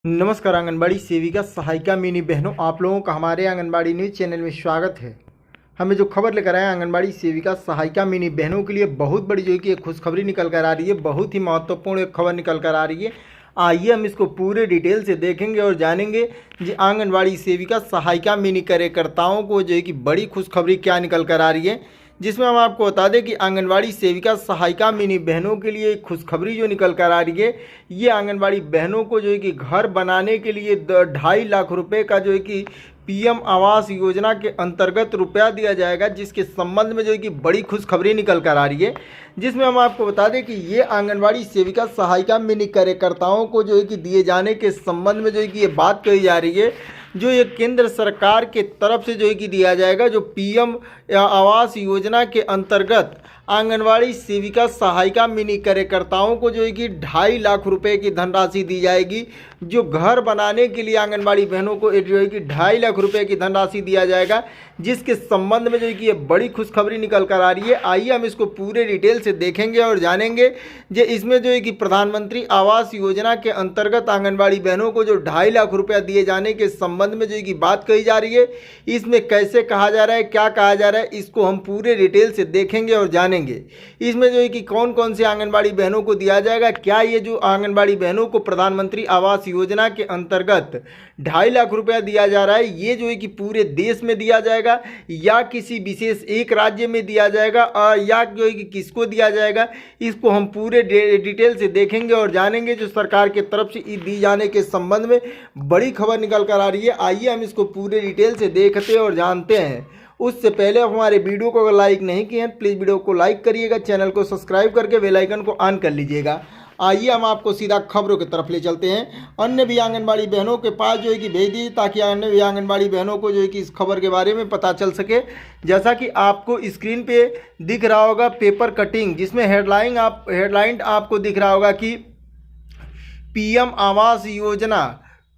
नमस्कार आंगनबाड़ी सेविका सहायिका मिनी बहनों, आप लोगों का हमारे आंगनबाड़ी न्यूज़ चैनल में स्वागत है। हमें जो खबर लेकर आए आंगनबाड़ी सेविका सहायिका मिनी बहनों के लिए बहुत बड़ी जो है कि एक खुशखबरी निकल कर आ रही है। बहुत ही महत्वपूर्ण एक खबर निकल कर आ रही है। आइए हम इसको पूरे डिटेल से देखेंगे और जानेंगे जी आंगनबाड़ी सेविका सहायिका मिनी कार्यकर्ताओं को जो है कि बड़ी खुशखबरी क्या निकल कर आ रही है, जिसमें हम आपको बता दें कि आंगनबाड़ी सेविका सहायिका मिनी बहनों के लिए एक खुशखबरी जो निकल कर आ रही है। ये आंगनबाड़ी बहनों को जो है कि घर बनाने के लिए 2.5 लाख रुपए का जो है कि पीएम आवास योजना के अंतर्गत रुपया दिया जाएगा, जिसके संबंध में जो है कि बड़ी खुशखबरी निकल कर आ रही है। जिसमें हम आपको बता दें कि ये आंगनबाड़ी सेविका सहायिका मिनी कार्यकर्ताओं को जो है कि दिए जाने के संबंध में जो है कि ये बात कही जा रही है, जो ये केंद्र सरकार के तरफ से जो है कि दिया जाएगा, जो पीएम आवास योजना के अंतर्गत आंगनवाड़ी सेविका सहायिका मिनी कार्यकर्ताओं को जो है कि 2.5 लाख रुपए की धनराशि दी जाएगी। जो घर बनाने के लिए आंगनबाड़ी बहनों को जो है कि 2.5 लाख रुपए की धनराशि दिया जाएगा, जिसके संबंध में जो है कि ये बड़ी खुशखबरी निकल कर आ रही है। आइए हम इसको पूरे डिटेल से देखेंगे और जानेंगे जो इसमें जो है कि प्रधानमंत्री आवास योजना के अंतर्गत आंगनबाड़ी बहनों को जो 2.5 लाख रुपया दिए जाने के संबंध में जो है कि बात कही जा रही है, इसमें कैसे कहा जा रहा है, क्या कहा जा रहा है, इसको हम पूरे डिटेल से देखेंगे और जानेंगे। इसमें जो है कि कौन कौन से आंगनबाड़ी बहनों को दिया जाएगा, क्या ये जो आंगनबाड़ी बहनों को प्रधानमंत्री आवास योजना के अंतर्गत 2.5 लाख रुपया दिया जा रहा है, ये जो है कि पूरे देश में दिया जाएगा या किसी विशेष एक राज्य में दिया जाएगा या जो है कि किसको दिया जाएगा, इसको हम पूरे डिटेल से देखेंगे और जानेंगे। जो सरकार की तरफ से दी जाने के संबंध में बड़ी खबर निकल कर आ रही है, आइए हम इसको पूरे डिटेल से देखते और जानते हैं। उससे पहले आप हमारे वीडियो को अगर लाइक नहीं किए हैं, प्लीज़ वीडियो को लाइक करिएगा, चैनल को सब्सक्राइब करके बेल आइकन को ऑन कर लीजिएगा। आइए हम आपको सीधा खबरों की तरफ ले चलते हैं। अन्य भी आंगनबाड़ी बहनों के पास जो है कि भेज दीजिए, ताकि अन्य भी आंगनबाड़ी बहनों को जो है कि इस खबर के बारे में पता चल सके। जैसा कि आपको स्क्रीन पे दिख रहा होगा पेपर कटिंग, जिसमें हेडलाइन आपको दिख रहा होगा कि पीएम आवास योजना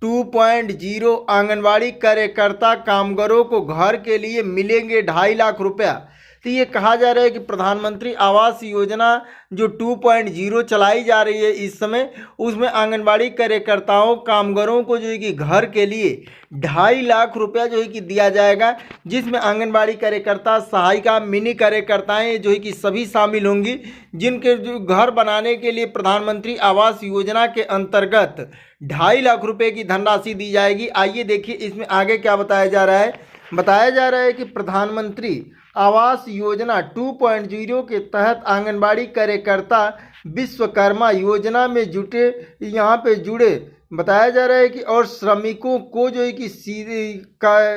2.0 आंगनवाड़ी कार्यकर्ता कामगारों को घर के लिए मिलेंगे 2.5 लाख रुपया। तो ये कहा जा रहा है कि प्रधानमंत्री आवास योजना जो 2.0 चलाई जा रही है इस समय, उसमें आंगनबाड़ी कार्यकर्ताओं कामगारों को जो है कि घर के लिए 2.5 लाख रुपया जो है कि दिया जाएगा, जिसमें आंगनबाड़ी कार्यकर्ता सहायिका मिनी कार्यकर्ताएं जो है कि सभी शामिल होंगी, जिनके जो घर बनाने के लिए प्रधानमंत्री आवास योजना के अंतर्गत 2.5 लाख रुपए की धनराशि दी जाएगी। आइए देखिए इसमें आगे क्या बताया जा रहा है। बताया जा रहा है कि प्रधानमंत्री आवास योजना 2.0 के तहत आंगनबाड़ी कार्यकर्ता विश्वकर्मा योजना में जुड़े बताया जा रहा है कि और श्रमिकों को जो है कि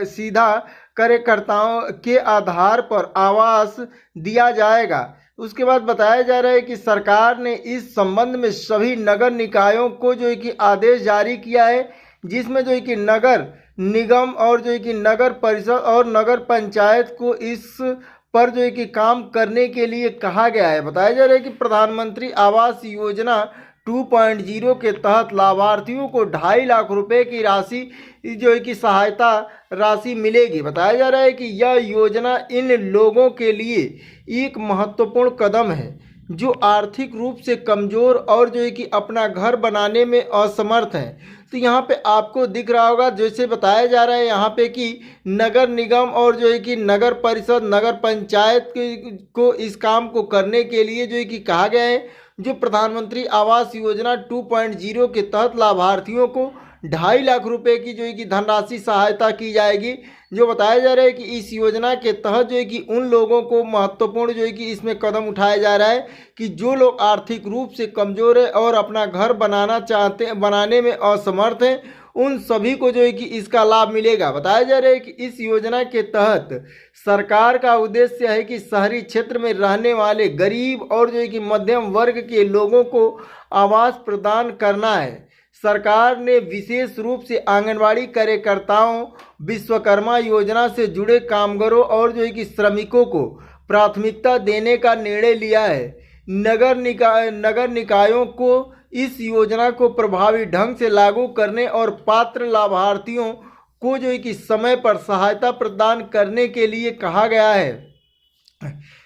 सीधा कार्यकर्ताओं के आधार पर आवास दिया जाएगा। उसके बाद बताया जा रहा है कि सरकार ने इस संबंध में सभी नगर निकायों को जो है कि आदेश जारी किया है, जिसमें जो है कि नगर निगम और जो है कि नगर परिषद और नगर पंचायत को इस पर जो है कि काम करने के लिए कहा गया है। बताया जा रहा है कि प्रधानमंत्री आवास योजना 2.0 के तहत लाभार्थियों को 2.5 लाख रुपए की राशि जो है कि सहायता राशि मिलेगी। बताया जा रहा है कि यह योजना इन लोगों के लिए एक महत्वपूर्ण कदम है जो आर्थिक रूप से कमज़ोर और जो है कि अपना घर बनाने में असमर्थ हैं। तो यहाँ पे आपको दिख रहा होगा, जैसे बताया जा रहा है यहाँ पे कि नगर निगम और जो है कि नगर परिषद नगर पंचायत को इस काम को करने के लिए जो है कि कहा गया है। जो प्रधानमंत्री आवास योजना 2.0 के तहत लाभार्थियों को 2.5 लाख रुपए की जो है कि धनराशि सहायता की जाएगी। जो बताया जा रहा है कि इस योजना के तहत जो है कि उन लोगों को महत्वपूर्ण जो है कि इसमें कदम उठाया जा रहा है कि जो लोग आर्थिक रूप से कमज़ोर है और अपना घर बनाने में असमर्थ हैं, उन सभी को जो है कि इसका लाभ मिलेगा। बताया जा रहा है कि इस योजना के तहत सरकार का उद्देश्य है कि शहरी क्षेत्र में रहने वाले गरीब और जो है कि मध्यम वर्ग के लोगों को आवास प्रदान करना है। सरकार ने विशेष रूप से आंगनवाड़ी कार्यकर्ताओं विश्वकर्मा योजना से जुड़े कामगारों और जो है कि श्रमिकों को प्राथमिकता देने का निर्णय लिया है। नगर निकायों को इस योजना को प्रभावी ढंग से लागू करने और पात्र लाभार्थियों को जो है कि समय पर सहायता प्रदान करने के लिए कहा गया है।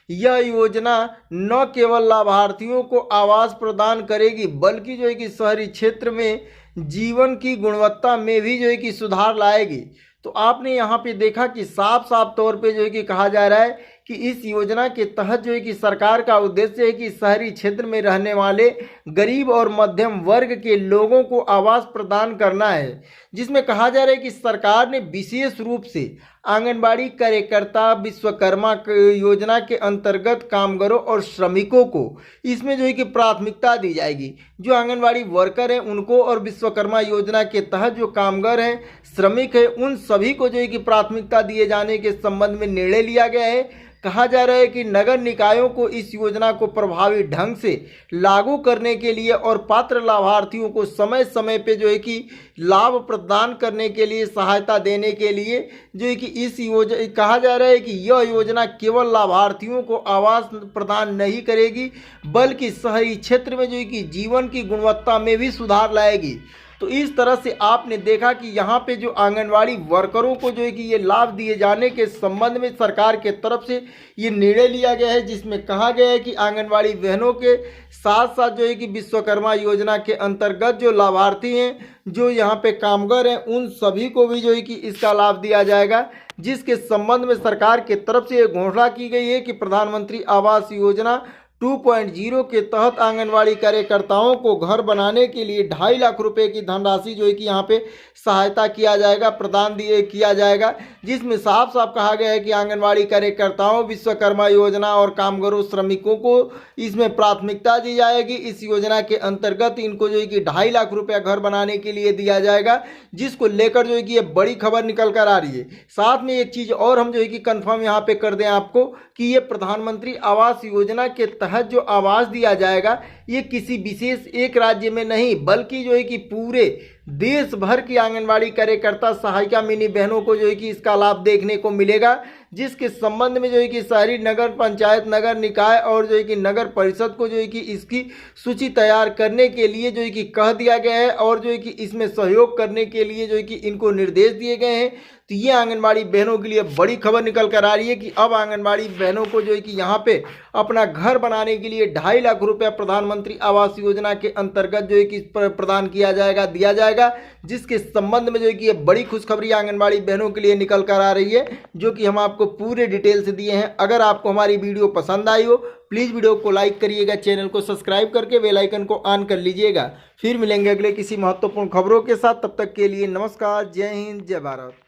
यह योजना न केवल लाभार्थियों को आवास प्रदान करेगी, बल्कि जो है कि शहरी क्षेत्र में जीवन की गुणवत्ता में भी जो है कि सुधार लाएगी। तो आपने यहाँ पे देखा कि साफ साफ तौर पे जो है कि कहा जा रहा है कि इस योजना के तहत जो है कि सरकार का उद्देश्य है कि शहरी क्षेत्र में रहने वाले गरीब और मध्यम वर्ग के लोगों को आवास प्रदान करना है, जिसमें कहा जा रहा है कि सरकार ने विशेष रूप से आंगनबाड़ी कार्यकर्ता विश्वकर्मा योजना के अंतर्गत कामगारों और श्रमिकों को इसमें जो है कि प्राथमिकता दी जाएगी। जो आंगनबाड़ी वर्कर हैं उनको और विश्वकर्मा योजना के तहत जो कामगार हैं, श्रमिक हैं, उन सभी को जो है कि प्राथमिकता दिए जाने के संबंध में निर्णय लिया गया है। कहा जा रहा है कि नगर निकायों को इस योजना को प्रभावी ढंग से लागू करने के लिए और पात्र लाभार्थियों को समय समय पे जो है कि लाभ प्रदान करने के लिए सहायता देने के लिए जो है कि इस योजना कहा जा रहा है कि यह योजना केवल लाभार्थियों को आवास प्रदान नहीं करेगी बल्कि शहरी क्षेत्र में जो है कि जीवन की गुणवत्ता में भी सुधार लाएगी। तो इस तरह से आपने देखा कि यहाँ पे जो आंगनवाड़ी वर्करों को जो है कि ये लाभ दिए जाने के संबंध में सरकार के तरफ से ये निर्णय लिया गया है, जिसमें कहा गया है कि आंगनवाड़ी बहनों के साथ साथ जो है कि विश्वकर्मा योजना के अंतर्गत जो लाभार्थी हैं, जो यहाँ पे कामगार हैं, उन सभी को भी जो है कि इसका लाभ दिया जाएगा। जिसके संबंध में सरकार के तरफ से ये घोषणा की गई है कि प्रधानमंत्री आवास योजना 2.0 के तहत आंगनवाड़ी कार्यकर्ताओं को घर बनाने के लिए 2.5 लाख रुपए की धनराशि जो है कि यहाँ पे सहायता किया जाएगा, प्रदान किया जाएगा, जिसमें साफ साफ कहा गया है कि आंगनवाड़ी कार्यकर्ताओं, विश्वकर्मा योजना और कामगारों श्रमिकों को इसमें प्राथमिकता दी जाएगी। इस योजना के अंतर्गत इनको जो है कि 2.5 लाख रुपया घर बनाने के लिए दिया जाएगा, जिसको लेकर जो है कि ये बड़ी खबर निकल कर आ रही है। साथ में एक चीज़ और हम जो है कि कन्फर्म यहाँ पे कर दें आपको कि ये प्रधानमंत्री आवास योजना के तहत जो आवास दिया जाएगा ये किसी विशेष एक राज्य में नहीं बल्कि जो है कि पूरे देश भर की आंगनवाड़ी कार्यकर्ता सहायिका मिनी बहनों को जो है कि इसका लाभ देखने को मिलेगा। जिसके संबंध में जो है कि शहरी नगर पंचायत, नगर निकाय और जो है कि नगर परिषद को जो है कि इसकी सूची तैयार करने के लिए जो है कि कह दिया गया है और जो है कि इसमें सहयोग करने के लिए जो है कि इनको निर्देश दिए गए हैं। तो ये आंगनबाड़ी बहनों के लिए बड़ी खबर निकल कर आ रही है कि अब आंगनबाड़ी बहनों को जो है कि यहाँ पे अपना घर बनाने के लिए 2.5 लाख रुपया प्रधानमंत्री आवास योजना के अंतर्गत जो है कि प्रदान किया जाएगा, दिया जाएगा। जिसके संबंध में जो है कि ये बड़ी खुशखबरी आंगनबाड़ी बहनों के लिए निकल कर आ रही है, जो कि हम आपको पूरे डिटेल से दिए हैं। अगर आपको हमारी वीडियो पसंद आई हो प्लीज़ वीडियो को लाइक करिएगा, चैनल को सब्सक्राइब करके बेल आइकन को ऑन कर लीजिएगा। फिर मिलेंगे अगले किसी महत्वपूर्ण खबरों के साथ, तब तक के लिए नमस्कार, जय हिंद, जय भारत।